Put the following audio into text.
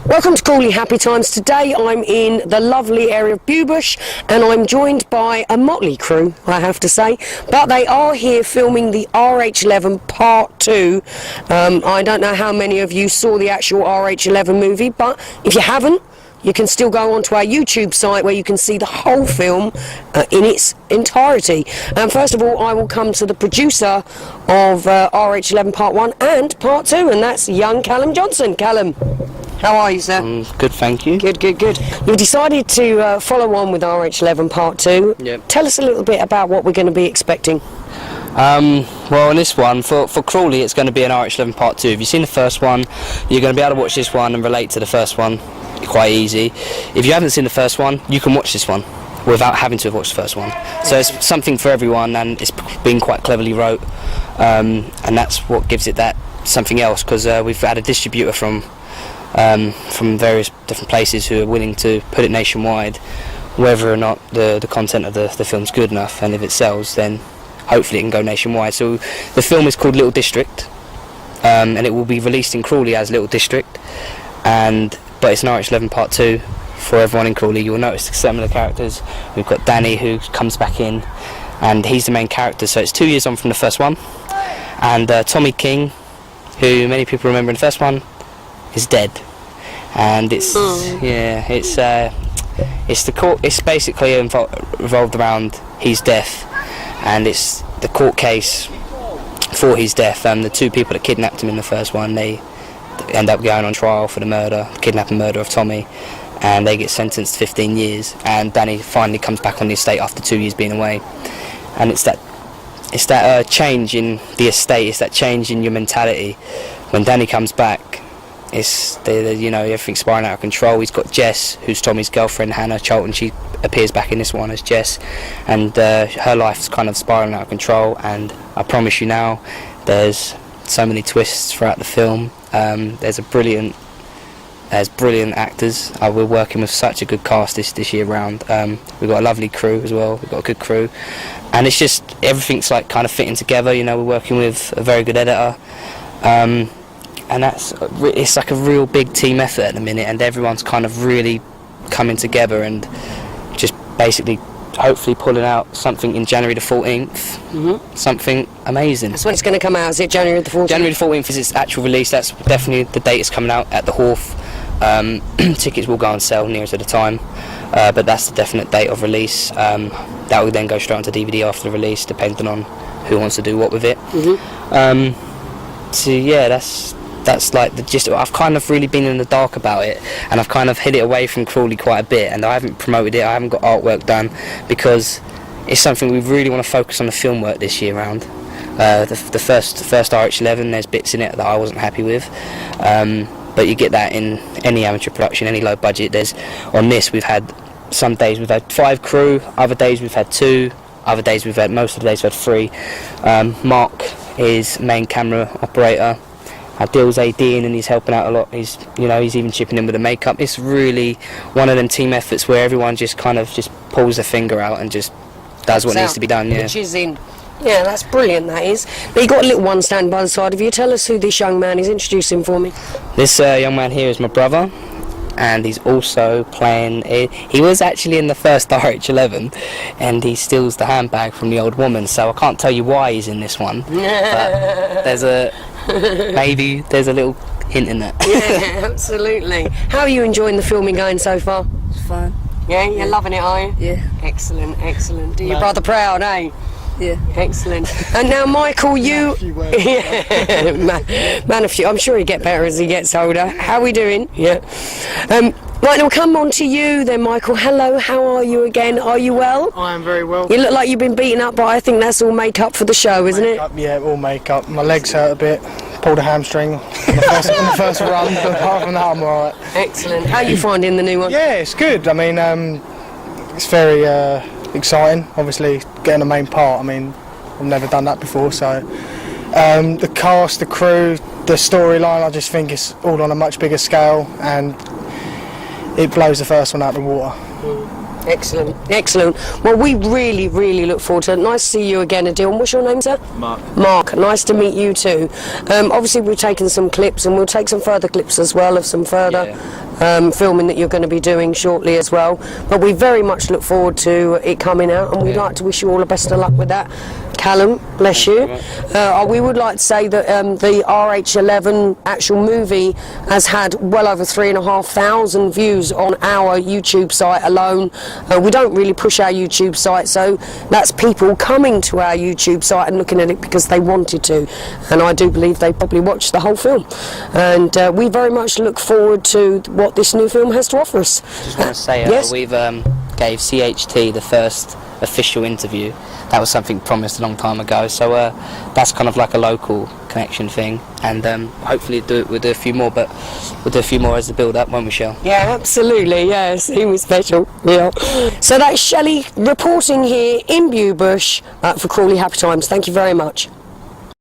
Welcome to Crawley Happy Times. Today I'm in the lovely area of Bewbush and I'm joined by a motley crew, I have to say, but they are here filming the RH11 Part 2. I don't know how many of you saw the actual RH11 movie, but if you haven't, you can still go onto our YouTube site where you can see the whole film in its entirety. And first of all, I will come to the producer of RH11 Part 1 and Part 2, and that's young Callum Johnson. Callum, how are you, sir? Good, thank you. Good. You've decided to follow on with RH11 Part 2. Yep. Tell us a little bit about what we're going to be expecting. Well, in this one, for Crawley, it's going to be an RH11 Part 2. If you've seen the first one, you're going to be able to watch this one and relate to the first one quite easy. If you haven't seen the first one, you can watch this one without having to have watched the first one. So it's something for everyone, and it's been quite cleverly wrote, and that's what gives it that something else, because we've had a distributor from various different places who are willing to put it nationwide, whether or not the content of the film's good enough, and if it sells, then hopefully it can go nationwide. So the film is called Little District, and it will be released in Crawley as Little District, but it's an RH11 Part 2 for everyone in Crawley. You'll notice some of the characters. We've got Danny, who comes back in, and he's the main character, so it's 2 years on from the first one. And Tommy King, who many people remember in the first one, is dead. And it's the court. It's basically revolved around his death, and it's the court case for his death. And the two people that kidnapped him in the first one, they end up going on trial for the kidnapping murder of Tommy, and they get sentenced to 15 years. And Danny finally comes back on the estate after 2 years being away, and it's that change in the estate. It's that change in your mentality. When Danny comes back, it's everything's spiraling out of control. He's got Jess, who's Tommy's girlfriend, Hannah Charlton. She appears back in this one as Jess, and her life's kind of spiraling out of control. And I promise you now, there's so many twists throughout the film. There's brilliant actors. We're working with such a good cast this year round. We've got a lovely crew as well. We've got a good crew, and it's just everything's like kind of fitting together. We're working with a very good editor. And it's like a real big team effort at the minute, and everyone's kind of really coming together and just basically hopefully pulling out something in January the 14th, something amazing. That's when it's going to come out, is it January the 14th? January the 14th is its actual release. That's definitely the date it's coming out at the Wharf. Tickets will go on sale nearer to the time, but that's the definite date of release. That will then go straight onto DVD after the release, depending on who wants to do what with it. So yeah, that's like the gist. I've kind of really been in the dark about it, and I've kind of hid it away from Crawley quite a bit, and I haven't promoted it. I haven't got artwork done, because it's something we really want to focus on the film work this year round. The first RH11, there's bits in it that I wasn't happy with, but you get that in any amateur production, any low budget. On this we've had some days we've had 5 crew, other days we've had 2, other days most of the days we've had 3. Mark is main camera operator. Adil's ADing, and he's helping out a lot. He's even chipping in with the makeup. It's really one of them team efforts where everyone just kind of just pulls their finger out and just does what needs to be done. Yeah. Which is in. Yeah, that's brilliant, that is. Now, you've got a little one standing by the side of you. Tell us who this young man is. Introduce him for me. This young man here is my brother, and he's also playing. He was actually in the first RH11, and he steals the handbag from the old woman. So I can't tell you why he's in this one. But there's a little hint in that. Yeah, absolutely. How are you enjoying the filming going so far? It's fun. Yeah, you're loving it, are you? Yeah. Excellent. Do your brother proud, eh? Yeah. Excellent. And now, Michael, you... Yeah, man of few. I'm sure he'll get better as he gets older. How are we doing? Yeah. Right, now come on to you then, Michael. Hello, how are you again? Are you well? I am very well. You look like you've been beaten up, but I think that's all make-up for the show, isn't it? Yeah, all make-up. My legs hurt a bit. Pulled a hamstring on the first run, but apart from that, I'm alright. Excellent. How are you finding the new one? Yeah, it's good. I mean, it's very exciting, obviously, getting the main part. I mean, I've never done that before, so... the cast, the crew, the storyline, I just think it's all on a much bigger scale, and it blows the first one out of the water. Excellent, excellent. Well, we really, really look forward to it. Nice to see you again, Adil. And what's your name, sir? Mark. Mark, nice to meet you too. Obviously, we've taken some clips, and we'll take some further clips as well of some further filming that you're going to be doing shortly as well. But we very much look forward to it coming out, and we'd like to wish you all the best of luck with that. Callum, bless you. We would like to say that the RH11 actual movie has had well over 3,500 views on our YouTube site alone. We don't really push our YouTube site, so that's people coming to our YouTube site and looking at it because they wanted to. And I do believe they probably watched the whole film. And we very much look forward to what this new film has to offer us. Just want to say, yes? we've gave CHT the first official interview. That was something promised a long time ago, so that's kind of like a local connection thing, and hopefully we'll do a few more, but we'll do a few more as the build-up, won't we, Shell? Yeah, absolutely, yes, he was special, yeah. So that's Shelley reporting here in Bewbush for Crawley Happy Times. Thank you very much.